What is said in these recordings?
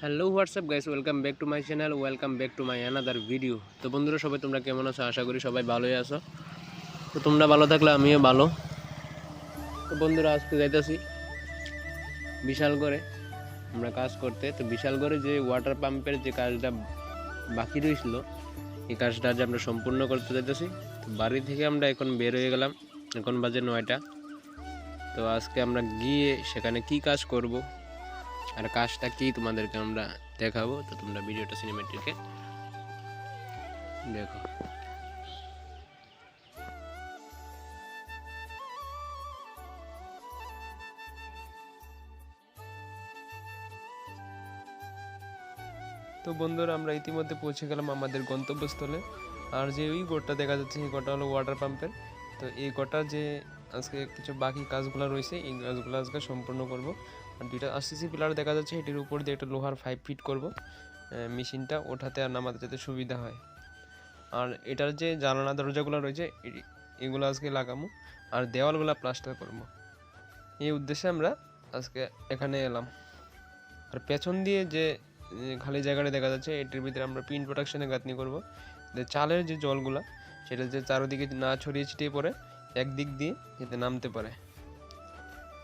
Hello WhatsApp guys, welcome back to my channel, welcome back to my another video. তো বন্ধুরা, সবাই তোমরা কেমন আছো? আশা করি সবাই ভালোই আছো। তো তোমরা ভালো থাকলে আমিও ভালো। তো বন্ধুরা, আজকে যাইতেছি বিশালগড়ে আমরা কাজ করতে। তো বিশালগড়ে যে ওয়াটার পাম্পের যে কাজটা বাকি রয়েছিল, এই কাজটা আজ আমরা সম্পূর্ণ করতে যাইতেছি। তো বাড়ি থেকে আমরা এখন বের হয়ে গেলাম, এখন বাজে 9টা। তো আজকে আমরা গিয়ে সেখানে কি কাজ করব আর কাজটা কি তোমাদেরকে আমরা দেখাবো। তো তোমরা ভিডিওটা সিনেমেটিকে দেখো। তো বন্ধুরা, আমরা ইতিমধ্যে পৌঁছে গেলাম আমাদের গন্তব্যস্থলে। আর যে ওই গোটা দেখা যাচ্ছে, এই গোটা হলো ওয়াটার পাম্পের। তো এই গোটা যে আজকে কিছু বাকি কাজগুলো রয়েছে, এই কাজগুলো আজকে সম্পূর্ণ করব। আর দুইটা আরসিসি পিলার দেখা যাচ্ছে, এটির উপর দিয়ে একটা লোহার 5 ফিট করব মেশিনটা ওঠাতে আর নামাতে যাতে সুবিধা হয়। আর এটার যে জানালা দরজাগুলো রয়েছে এগুলো আজকে লাগাবো, আর দেওয়ালগুলো প্লাস্টার করব। এই উদ্দেশ্যে আমরা আজকে এখানে এলাম। আর পেছন দিয়ে যে খালি জায়গাটা দেখা যাচ্ছে, এটির ভিতরে আমরা পিন প্রোটেকশনের গাঁথনি করব, যে চালের যে জলগুলা সেটা যে চারদিকে না ছড়িয়ে ছিটিয়ে পড়ে, একদিক দিয়ে যাতে নামতে পারে।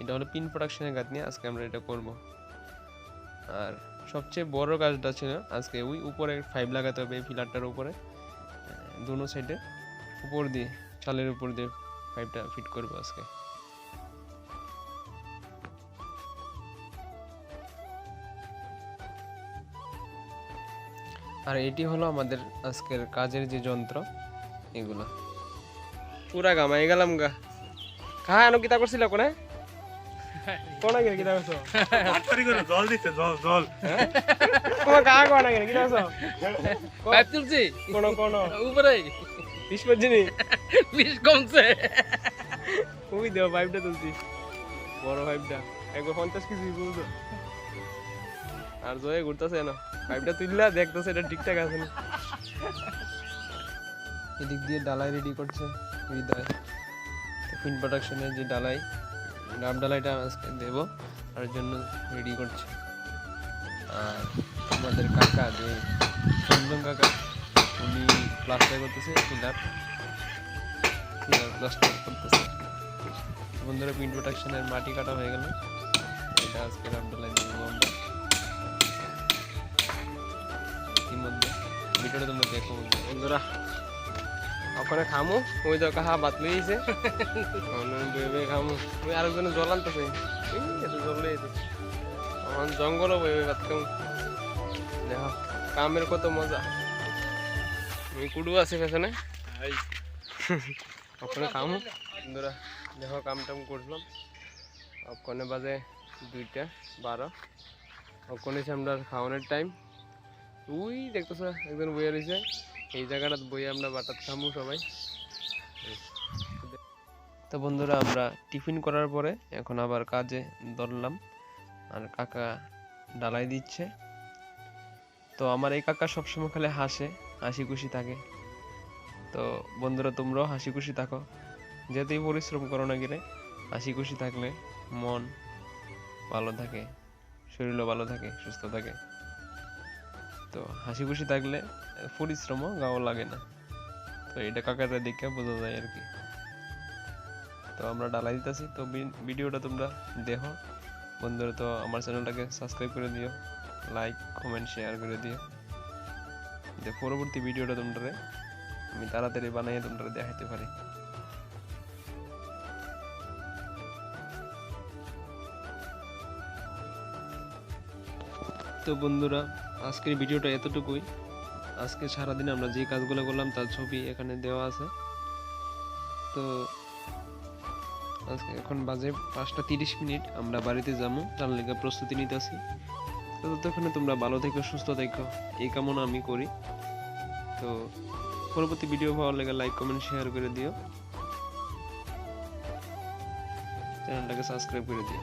এটা হলো পিন প্রোটেকশনের গাঁথনি, আজকে আমরা এটা করব। আর সবচেয়ে বড় কাজটা ছিল আজকে ওই উপরে 5 লাগাতে হবে, এই পিলারটার উপরে দুনো সাইডে উপর দিয়ে, চালের উপর দিয়ে 5টা ফিট করব আজকে। আর এটি হলো আমাদের আজকের কাজের যে যন্ত্র, এগুলো পুরা গামাই গেলাম গা। কাহা আনো কিতা করছিল কোনে কোনা গেল কিতা করছো? বাটপারি করে জল দিতে জল জল তোমার কাহা কোনা গেল কিতা করছো? পাইপ তুলছি কোন কোন উপরে 20 পর্যন্ত 20 কমছে। ওই দেও পাইপটা তুলছি, বড় পাইপটা একবার 50 কেজি বুঝছো। আর জয়ে ঘুরতেছে না, পাইপটা তুললা দেখতেছে এটা ঠিকঠাক আছে না। এদিক দিয়ে ডালাই রেডি করছে হৃদয়, পিন প্রোডাকশনের যে ডালাই, ডাব ডালাইটা আজকে দেবো তার জন্য রেডি করছে। আর আমাদের কাকা যে চন্দন কাকা, উনি প্লাস্টার করতেছে, পিলার প্লাস্টার করতেছে। বন্ধুরা, পিন প্রোটেকশনের মাটি কাটা হয়ে গেল, এটা আজকে ডাব ডালাই দেবো আমরা। ইতিমধ্যে ভিডিওটা তোমরা দেখো বন্ধুরা। ওখানে খামু, ওই তো কাহা বাত লইছে বেবে খামু, ওই আরেকজন জল আনতেছে, জল লইছে জঙ্গলও বেবে ভাত খামু। দেখো কামের কত মজা। ওই কুডু আছে পেছনে, ওখানে খামু বন্ধুরা। দেখো কাম টাম করলাম, ওখানে বাজে 2:12। ওখানে আমরা খাওয়ানোর টাইম। ওই দেখতেছো একজন বইয়ে রয়েছে, এই জায়গাটা বইয়ে আমরা বাটাত খামু সবাই। তো বন্ধুরা, আমরা টিফিন করার পরে এখন আবার কাজে ধরলাম। আর কাকা ডালাই দিচ্ছে। তো আমার এই কাকা সবসময় খালি হাসে, হাসি খুশি থাকে। তো বন্ধুরা, তোমরাও হাসি খুশি থাকো, যেহেতু পরিশ্রম করো না গেলে হাসি খুশি থাকলে মন ভালো থাকে, শরীরও ভালো থাকে, সুস্থ থাকে। তো হাসি খুশি থাকলে পরিশ্রমও গাও লাগে না। তো এটা কাকাটা দেখে বোঝা যায় আর কি। তো আমরা ডালাই দিতেছি। তো ভিডিওটা তোমরা দেখো বন্ধুরা। তো আমার চ্যানেলটাকে সাবস্ক্রাইব করে দিও, লাইক কমেন্ট শেয়ার করে দিও, যে পরবর্তী ভিডিওটা তোমরা আমি তাড়াতাড়ি বানাইয়ে তোমরা দেখাইতে পারি। তো বন্ধুরা, আজকের ভিডিওটা এতটুকুই। আজকে সারাদিন আমরা যে কাজগুলো করলাম তার ছবি এখানে দেওয়া আছে। তো আজকে এখন বাজে 5:30, আমরা বাড়িতে যাবো, তার লেগে প্রস্তুতি নিতেছি। তো ততক্ষণে তোমরা ভালো থেকো, সুস্থ থেকো, এই কামনা আমি করি। তো পরবর্তী ভিডিও ভালো লাগে লাইক কমেন্ট শেয়ার করে দিও, চ্যানেলটাকে সাবস্ক্রাইব করে দিও।